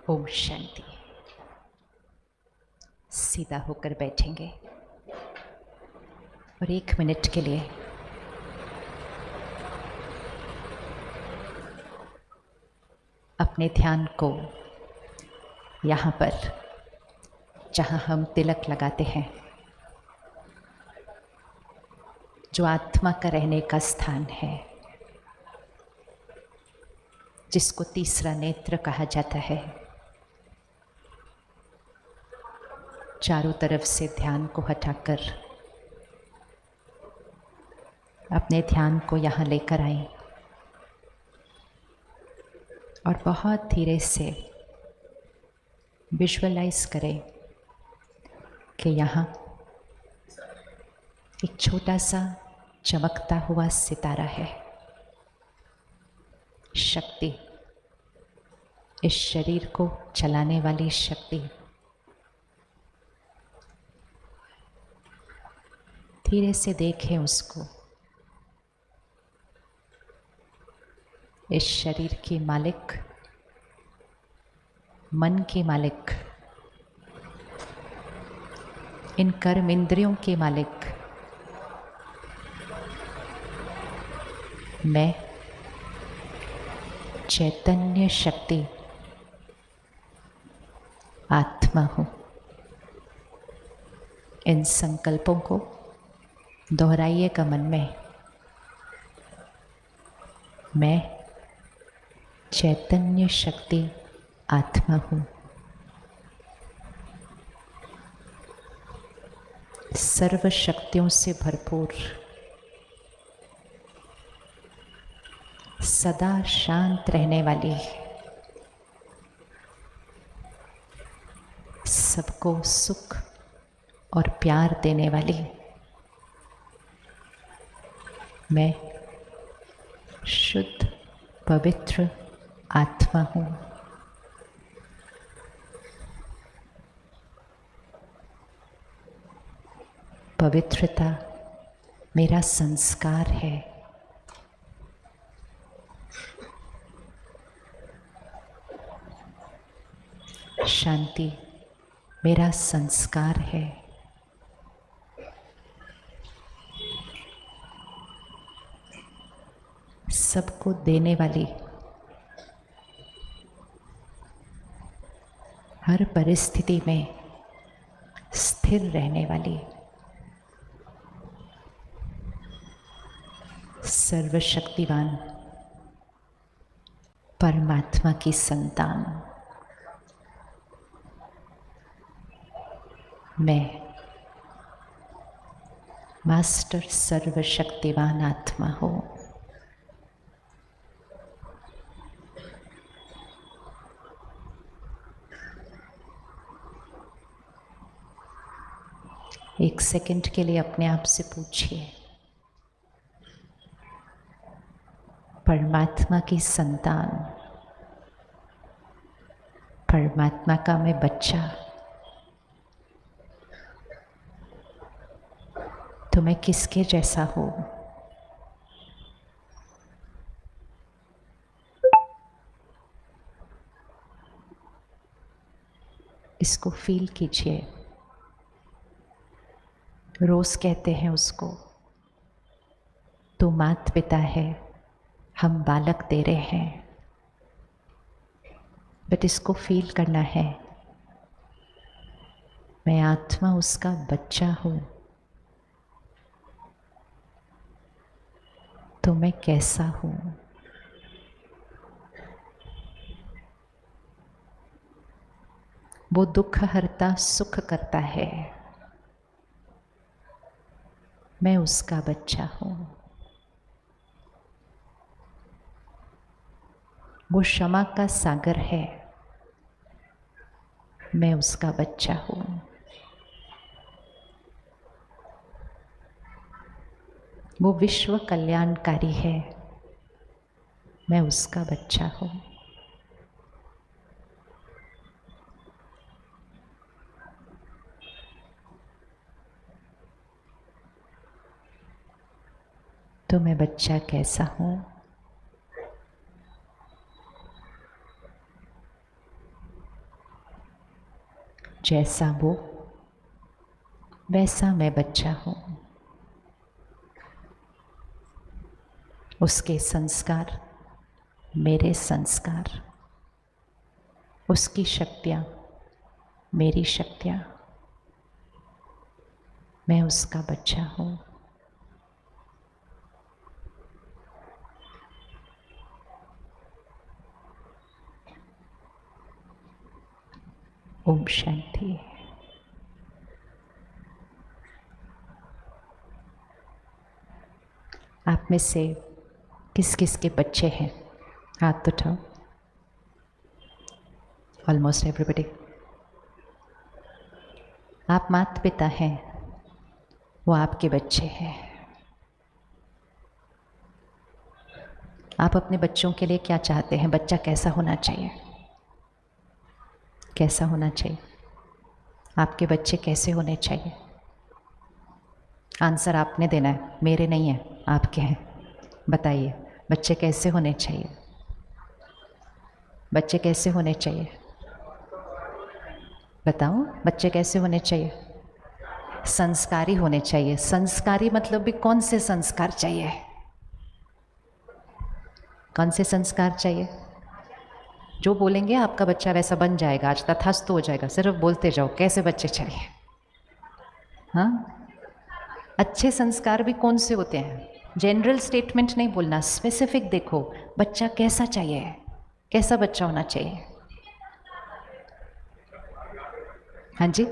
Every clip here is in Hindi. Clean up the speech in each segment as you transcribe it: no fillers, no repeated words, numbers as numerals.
ओम शांति। सीधा होकर बैठेंगे और 1 मिनट के लिए अपने ध्यान को यहाँ पर, जहाँ हम तिलक लगाते हैं, जो आत्मा का रहने का स्थान है, जिसको तीसरा नेत्र कहा जाता है, चारों तरफ से ध्यान को हटाकर अपने ध्यान को यहाँ लेकर आएं और बहुत धीरे से विजुअलाइज करें कि यहाँ एक छोटा सा चमकता हुआ सितारा है। शक्ति, इस शरीर को चलाने वाली शक्ति धीरे से देखें उसको। इस शरीर की मालिक, मन की मालिक, इन कर्म इंद्रियों के मालिक मैं चैतन्य शक्ति आत्मा हूँ। इन संकल्पों को दोहराइएगा मन में। मैं चैतन्य शक्ति आत्मा हूँ। सर्व शक्तियों से भरपूर, सदा शांत रहने वाली, सबको सुख और प्यार देने वाली मैं शुद्ध पवित्र आत्मा हूँ। पवित्रता मेरा संस्कार है। शांति मेरा संस्कार है। सबको देने वाली, हर परिस्थिति में स्थिर रहने वाली, सर्वशक्तिवान परमात्मा की संतान मैं मास्टर सर्वशक्तिवान आत्मा हूँ। एक सेकंड के लिए अपने आप से पूछिए, परमात्मा की संतान, परमात्मा का मैं बच्चा, तो मैं किसके जैसा हूँ? इसको फील कीजिए। रोज कहते हैं उसको, तू माता पिता है, हम बालक तेरे हैं, बट इसको फील करना है, मैं आत्मा उसका बच्चा हूँ। तो मैं कैसा हूँ? वो दुख हरता सुख करता है, मैं उसका बच्चा हूँ। वो क्षमा का सागर है, मैं उसका बच्चा हूँ। वो विश्व कल्याणकारी है, मैं उसका बच्चा हूँ। तो मैं बच्चा कैसा हूँ? जैसा वो वैसा मैं बच्चा हूँ। उसके संस्कार मेरे संस्कार, उसकी शक्तियाँ मेरी शक्तियाँ, मैं उसका बच्चा हूँ। ओम शांति। आप में से किस किस के बच्चे हैं? हाथ उठाओ। Almost everybody. आप माता पिता हैं, वो आपके बच्चे हैं। आप अपने बच्चों के लिए क्या चाहते हैं? बच्चा कैसा होना चाहिए? कैसा होना चाहिए? आपके बच्चे कैसे होने चाहिए? आंसर आपने देना है, मेरे नहीं है, आपके हैं। बताइए, बच्चे कैसे होने चाहिए? बच्चे कैसे होने चाहिए? बताओ, बच्चे कैसे होने चाहिए? संस्कारी होने चाहिए। संस्कारी मतलब भी कौन से संस्कार चाहिए? कौन से संस्कार चाहिए? जो बोलेंगे आपका बच्चा वैसा बन जाएगा, आज तथास्तु हो जाएगा। सिर्फ बोलते जाओ, कैसे बच्चे चाहिए? हाँ, अच्छे संस्कार भी कौन से होते हैं? जनरल स्टेटमेंट नहीं बोलना, स्पेसिफिक देखो, बच्चा कैसा चाहिए, कैसा बच्चा होना चाहिए? हाँ जी,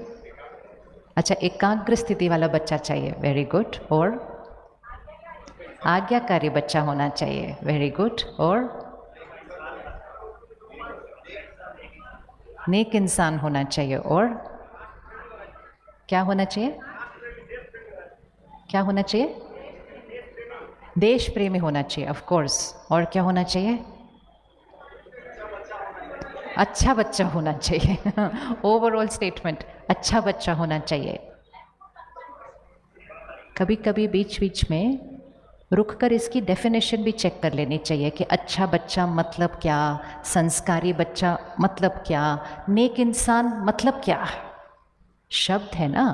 अच्छा, एकाग्र स्थिति वाला बच्चा चाहिए, वेरी गुड। और आज्ञाकारी बच्चा होना चाहिए, वेरी गुड। और नेक इंसान होना चाहिए। और क्या होना चाहिए? क्या होना चाहिए? देश प्रेमी होना चाहिए, ऑफ कोर्स। और क्या होना चाहिए? अच्छा बच्चा होना चाहिए। ओवरऑल स्टेटमेंट, अच्छा बच्चा होना चाहिए। कभी कभी बीच बीच में रुककर इसकी डेफिनेशन भी चेक कर लेनी चाहिए कि अच्छा बच्चा मतलब क्या, संस्कारी बच्चा मतलब क्या, नेक इंसान मतलब क्या। शब्द है ना,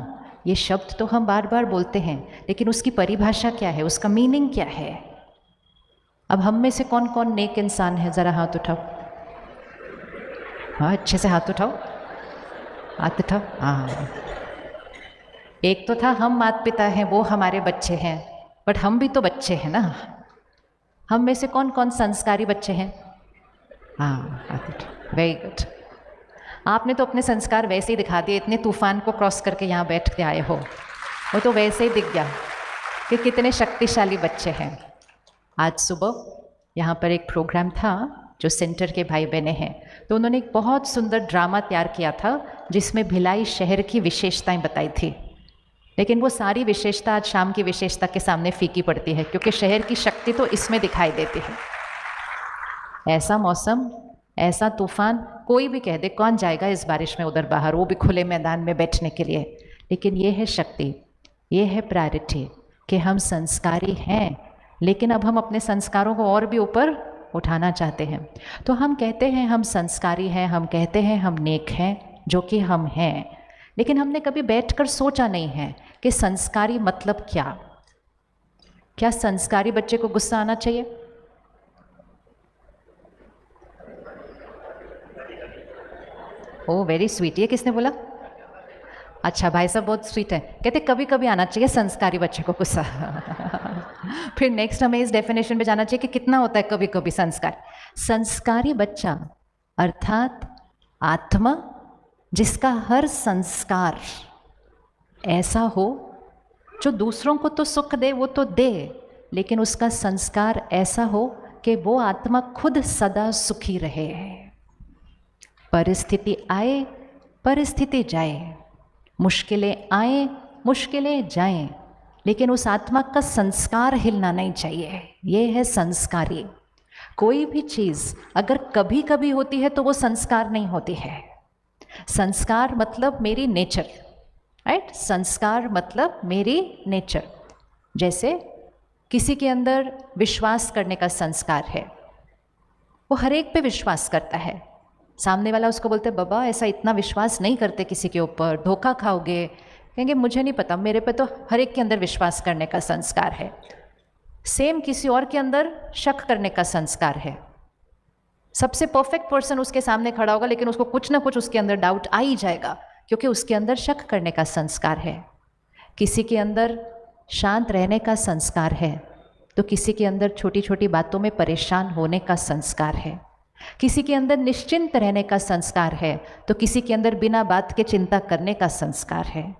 ये शब्द तो हम बार बार बोलते हैं, लेकिन उसकी परिभाषा क्या है, उसका मीनिंग क्या है? अब हम में से कौन कौन नेक इंसान है? ज़रा हाथ उठाओ। हाँ, अच्छे से हाथ उठाओ, हाथ उठाओ। हाँ, एक तो था हम माता पिता हैं, वो हमारे बच्चे हैं, बट हम भी तो बच्चे हैं ना। हम में से कौन कौन संस्कारी बच्चे हैं? हाँ, हाथ उठाओ, वेरी गुड। आपने तो अपने संस्कार वैसे ही दिखा दिए, इतने तूफान को क्रॉस करके यहाँ बैठ के आए हो, वो तो वैसे ही दिख गया कि कितने शक्तिशाली बच्चे हैं। आज सुबह यहाँ पर एक प्रोग्राम था जो सेंटर के भाई बहने हैं, तो उन्होंने एक बहुत सुंदर ड्रामा तैयार किया था जिसमें भिलाई शहर की विशेषताएं बताई थी। लेकिन वो सारी विशेषता आज शाम की विशेषता के सामने फीकी पड़ती है, क्योंकि शहर की शक्ति तो इसमें दिखाई देती है। ऐसा मौसम, ऐसा तूफान, कोई भी कह दे कौन जाएगा इस बारिश में उधर बाहर, वो भी खुले मैदान में बैठने के लिए। लेकिन ये है शक्ति, ये है प्रायोरिटी कि हम संस्कारी हैं, लेकिन अब हम अपने संस्कारों को और भी ऊपर उठाना चाहते हैं। तो हम कहते हैं हम संस्कारी हैं, हम कहते हैं हम नेक हैं, जो कि हम हैं, लेकिन हमने कभी बैठकर सोचा नहीं है कि संस्कारी मतलब क्या। क्या संस्कारी बच्चे को गुस्सा आना चाहिए? ओ वेरी स्वीट, ये किसने बोला? अच्छा, भाई साहब बहुत स्वीट है, कहते कभी कभी आना चाहिए संस्कारी बच्चे को गुस्सा। फिर नेक्स्ट हमें इस डेफिनेशन पे जाना चाहिए कि कितना होता है कभी कभी संस्कार। संस्कारी बच्चा अर्थात आत्मा जिसका हर संस्कार ऐसा हो जो दूसरों को तो सुख दे, वो तो दे, लेकिन उसका संस्कार ऐसा हो कि वो आत्मा खुद सदा सुखी रहे। परिस्थिति आए, परिस्थिति जाए, मुश्किलें आए, मुश्किलें जाएं, लेकिन उस आत्मा का संस्कार हिलना नहीं चाहिए। ये है संस्कारी। कोई भी चीज़ अगर कभी कभी होती है तो वो संस्कार नहीं होती है। संस्कार मतलब मेरी नेचर, राइट? संस्कार मतलब मेरी नेचर। जैसे किसी के अंदर विश्वास करने का संस्कार है, वो हर एक पे विश्वास करता है, सामने वाला उसको बोलते बाबा ऐसा इतना विश्वास नहीं करते किसी के ऊपर, धोखा खाओगे। कहेंगे मुझे नहीं पता, मेरे पे तो हर एक के अंदर विश्वास करने का संस्कार है। सेम किसी और के अंदर शक करने का संस्कार है। सबसे परफेक्ट पर्सन उसके सामने खड़ा होगा, लेकिन उसको कुछ ना कुछ उसके अंदर डाउट आ ही जाएगा, क्योंकि उसके अंदर शक करने का संस्कार है। किसी के अंदर शांत रहने का संस्कार है, तो किसी के अंदर छोटी छोटी बातों में परेशान होने का संस्कार है। किसी के अंदर निश्चिंत रहने का संस्कार है, तो किसी के अंदर बिना बात के चिंता करने का संस्कार है।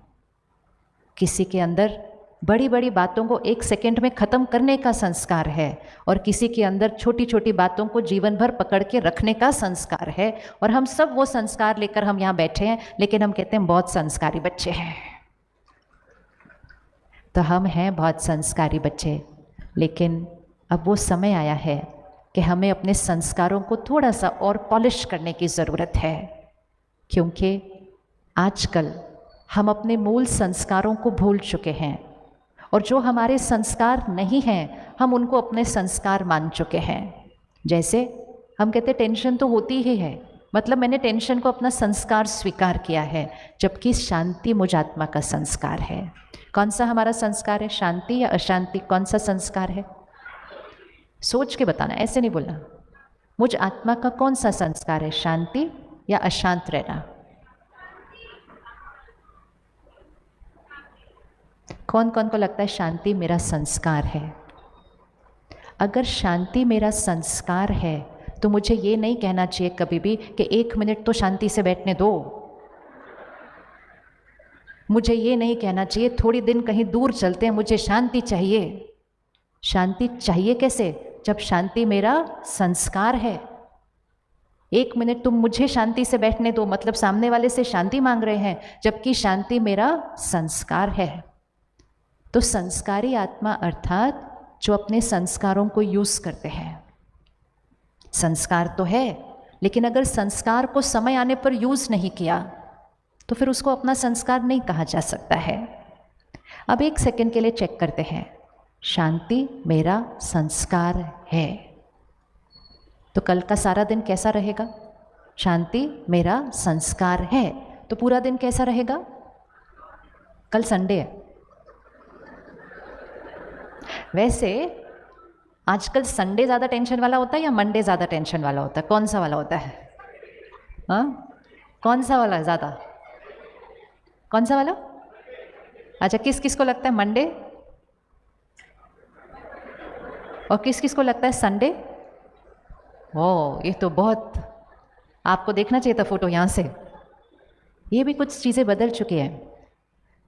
किसी के अंदर बड़ी बड़ी बातों को 1 सेकंड में ख़त्म करने का संस्कार है, और किसी के अंदर छोटी छोटी बातों को जीवन भर पकड़ के रखने का संस्कार है। और हम सब वो संस्कार लेकर हम यहाँ बैठे हैं, लेकिन हम कहते हैं बहुत संस्कारी बच्चे हैं। तो हम हैं बहुत संस्कारी बच्चे, लेकिन अब वो समय आया है कि हमें अपने संस्कारों को थोड़ा सा और पॉलिश करने की ज़रूरत है, क्योंकि आजकल हम अपने मूल संस्कारों को भूल चुके हैं, और जो हमारे संस्कार नहीं हैं हम उनको अपने संस्कार मान चुके हैं। जैसे हम कहते टेंशन तो होती ही है, मतलब मैंने टेंशन को अपना संस्कार स्वीकार किया है, जबकि शांति मुझ आत्मा का संस्कार है। कौन सा हमारा संस्कार है, शांति या अशांति? कौन सा संस्कार है? सोच के बताना, ऐसे नहीं बोलना। मुझ आत्मा का कौन सा संस्कार है, शांति या अशांत रहना? कौन कौन को लगता है शांति मेरा संस्कार है? अगर शांति मेरा संस्कार है तो मुझे ये नहीं कहना चाहिए कभी भी कि 1 मिनट तो शांति से बैठने दो। मुझे ये नहीं कहना चाहिए थोड़ी दिन कहीं दूर चलते हैं, मुझे शांति चाहिए। शांति चाहिए कैसे? जब शांति मेरा संस्कार है। 1 मिनट तुम मुझे शांति से बैठने दो, मतलब सामने वाले से शांति मांग रहे हैं, जबकि शांति मेरा संस्कार है। तो संस्कारी आत्मा अर्थात जो अपने संस्कारों को यूज करते हैं। संस्कार तो है, लेकिन अगर संस्कार को समय आने पर यूज नहीं किया तो फिर उसको अपना संस्कार नहीं कहा जा सकता है। अब 1 सेकंड के लिए चेक करते हैं, शांति मेरा संस्कार है, तो कल का सारा दिन कैसा रहेगा? शांति मेरा संस्कार है, तो पूरा दिन कैसा रहेगा? कल संडे है। वैसे आजकल संडे ज़्यादा टेंशन वाला होता है या मंडे ज़्यादा टेंशन वाला होता है? कौन सा वाला होता है? हाँ, कौन सा वाला ज़्यादा? कौन सा वाला? अच्छा, किस किस को लगता है मंडे, और किस किस को लगता है संडे? ओह, ये तो बहुत, आपको देखना चाहिए था फोटो यहाँ से। ये भी कुछ चीज़ें बदल चुकी हैं।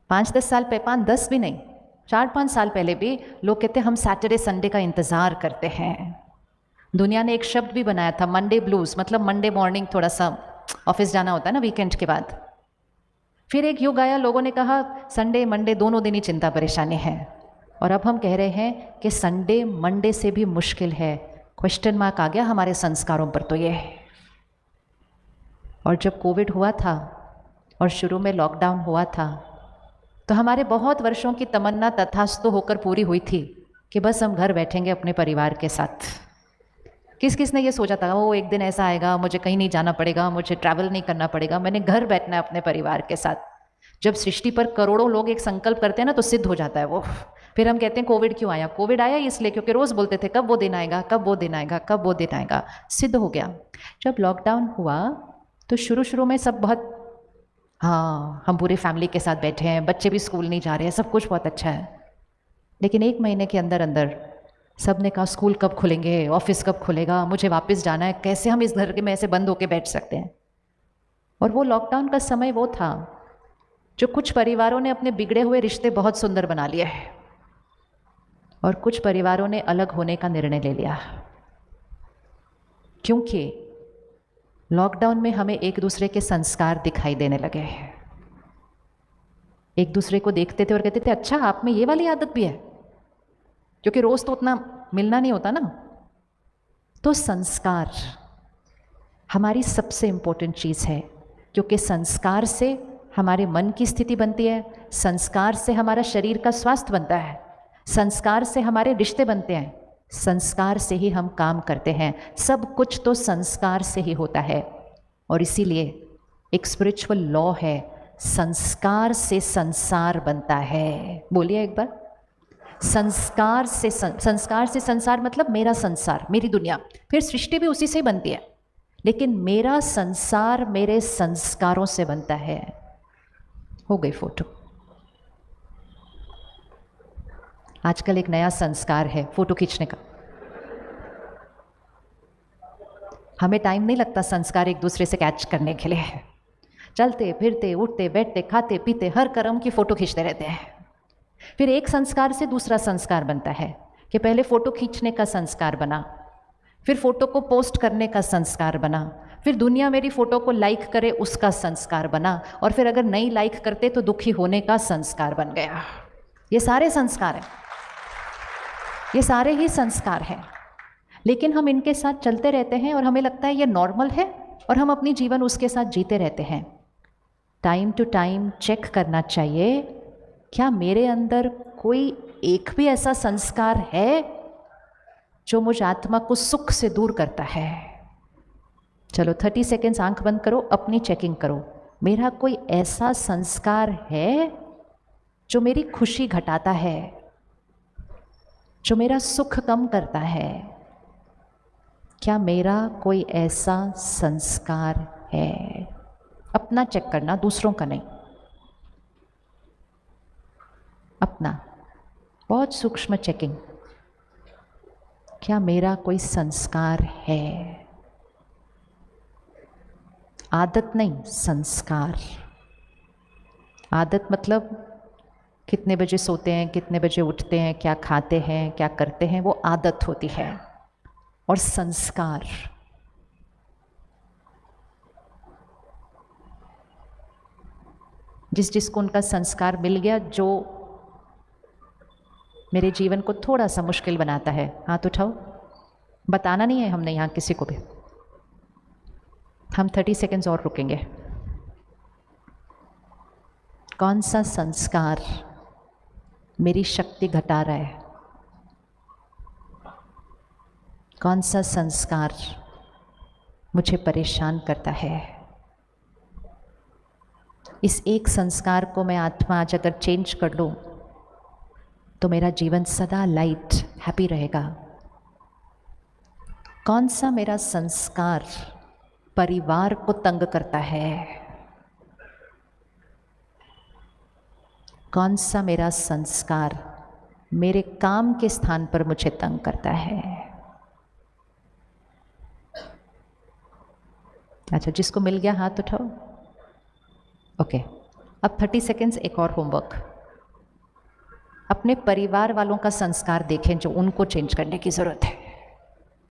5-10 साल पे, 5-10 भी नहीं, 4-5 साल पहले भी लोग कहते हैं हम सैटरडे संडे का इंतज़ार करते हैं। दुनिया ने एक शब्द भी बनाया था, मंडे ब्लूज, मतलब मंडे मॉर्निंग थोड़ा सा ऑफिस जाना होता है ना वीकेंड के बाद। फिर एक युग आया, लोगों ने कहा संडे मंडे दोनों दिन ही चिंता परेशानी है, और अब हम कह रहे हैं कि संडे मंडे से भी मुश्किल है। क्वेश्चन मार्क आ गया हमारे संस्कारों पर तो ये है। और जब कोविड हुआ था और शुरू में लॉकडाउन हुआ था, तो हमारे बहुत वर्षों की तमन्ना तथास्तु होकर पूरी हुई थी कि बस हम घर बैठेंगे अपने परिवार के साथ। किस किस ने ये सोचा था वो एक दिन ऐसा आएगा, मुझे कहीं नहीं जाना पड़ेगा, मुझे ट्रैवल नहीं करना पड़ेगा, मैंने घर बैठना है अपने परिवार के साथ। जब सृष्टि पर करोड़ों लोग एक संकल्प करते हैं ना, तो सिद्ध हो जाता है वो। फिर हम कहते हैं कोविड क्यों आया? कोविड आया इसलिए क्योंकि रोज़ बोलते थे कब वो दिन आएगा, कब वो दिन आएगा, कब वो दिन आएगा। सिद्ध हो गया। जब लॉकडाउन हुआ तो शुरू शुरू में सब बहुत, हाँ हम पूरे फैमिली के साथ बैठे हैं, बच्चे भी स्कूल नहीं जा रहे हैं, सब कुछ बहुत अच्छा है। लेकिन 1 महीने के अंदर अंदर सब ने कहा स्कूल कब खुलेंगे, ऑफिस कब खुलेगा, मुझे वापस जाना है, कैसे हम इस घर के में ऐसे बंद होके बैठ सकते हैं। और वो लॉकडाउन का समय वो था जो कुछ परिवारों ने अपने बिगड़े हुए रिश्ते बहुत सुंदर बना लिए हैं, और कुछ परिवारों ने अलग होने का निर्णय ले लिया, क्योंकि लॉकडाउन में हमें एक दूसरे के संस्कार दिखाई देने लगे हैं। एक दूसरे को देखते थे और कहते थे अच्छा आप में ये वाली आदत भी है, क्योंकि रोज तो उतना मिलना नहीं होता ना। तो संस्कार हमारी सबसे इम्पोर्टेंट चीज़ है, क्योंकि संस्कार से हमारे मन की स्थिति बनती है, संस्कार से हमारा शरीर का स्वास्थ्य बनता है, संस्कार से हमारे रिश्ते बनते हैं, संस्कार से ही हम काम करते हैं। सब कुछ तो संस्कार से ही होता है। और इसीलिए एक स्पिरिचुअल लॉ है, संस्कार से संसार बनता है। बोलिए एक बार, संस्कार से संसार मतलब मेरा संसार, मेरी दुनिया। फिर सृष्टि भी उसी से बनती है, लेकिन मेरा संसार मेरे संस्कारों से बनता है। हो गई फोटो। आजकल एक नया संस्कार है फोटो खींचने का। हमें टाइम नहीं लगता संस्कार एक दूसरे से कैच करने के लिए। चलते फिरते उठते बैठते खाते पीते हर कर्म की फ़ोटो खींचते रहते हैं। फिर एक संस्कार से दूसरा संस्कार बनता है कि पहले फ़ोटो खींचने का संस्कार बना, फिर फ़ोटो को पोस्ट करने का संस्कार बना, फिर दुनिया मेरी फ़ोटो को लाइक करे उसका संस्कार बना, और फिर अगर नहीं लाइक करते तो दुखी होने का संस्कार बन गया। ये सारे संस्कार हैं, ये सारे ही संस्कार हैं। लेकिन हम इनके साथ चलते रहते हैं और हमें लगता है ये नॉर्मल है, और हम अपनी जीवन उसके साथ जीते रहते हैं। टाइम टू टाइम चेक करना चाहिए, क्या मेरे अंदर कोई एक भी ऐसा संस्कार है जो मुझ आत्मा को सुख से दूर करता है। चलो 30 सेकेंड्स आंख बंद करो, अपनी चेकिंग करो। मेरा कोई ऐसा संस्कार है जो मेरी खुशी घटाता है, जो मेरा सुख कम करता है? क्या मेरा कोई ऐसा संस्कार है? अपना चेक करना, दूसरों का नहीं, अपना। बहुत सूक्ष्म चेकिंग। क्या मेरा कोई संस्कार है? आदत नहीं, संस्कार। आदत मतलब कितने बजे सोते हैं, कितने बजे उठते हैं, क्या खाते हैं, क्या करते हैं, वो आदत होती है। और संस्कार, जिसको उनका संस्कार मिल गया, जो मेरे जीवन को थोड़ा सा मुश्किल बनाता है, हाथ उठाओ। बताना नहीं है हमने यहाँ किसी को भी। हम 30 सेकेंड्स और रुकेंगे। कौन सा संस्कार मेरी शक्ति घटा रहा है? कौन सा संस्कार मुझे परेशान करता है? इस एक संस्कार को मैं आत्मा आज अगर चेंज कर लूँ तो मेरा जीवन सदा लाइट, हैप्पी रहेगा। कौन सा मेरा संस्कार परिवार को तंग करता है? कौन सा मेरा संस्कार मेरे काम के स्थान पर मुझे तंग करता है? अच्छा, जिसको मिल गया हाथ उठाओ। ओके, अब 30 सेकेंड्स एक और होमवर्क। अपने परिवार वालों का संस्कार देखें जो उनको चेंज करने की ज़रूरत है।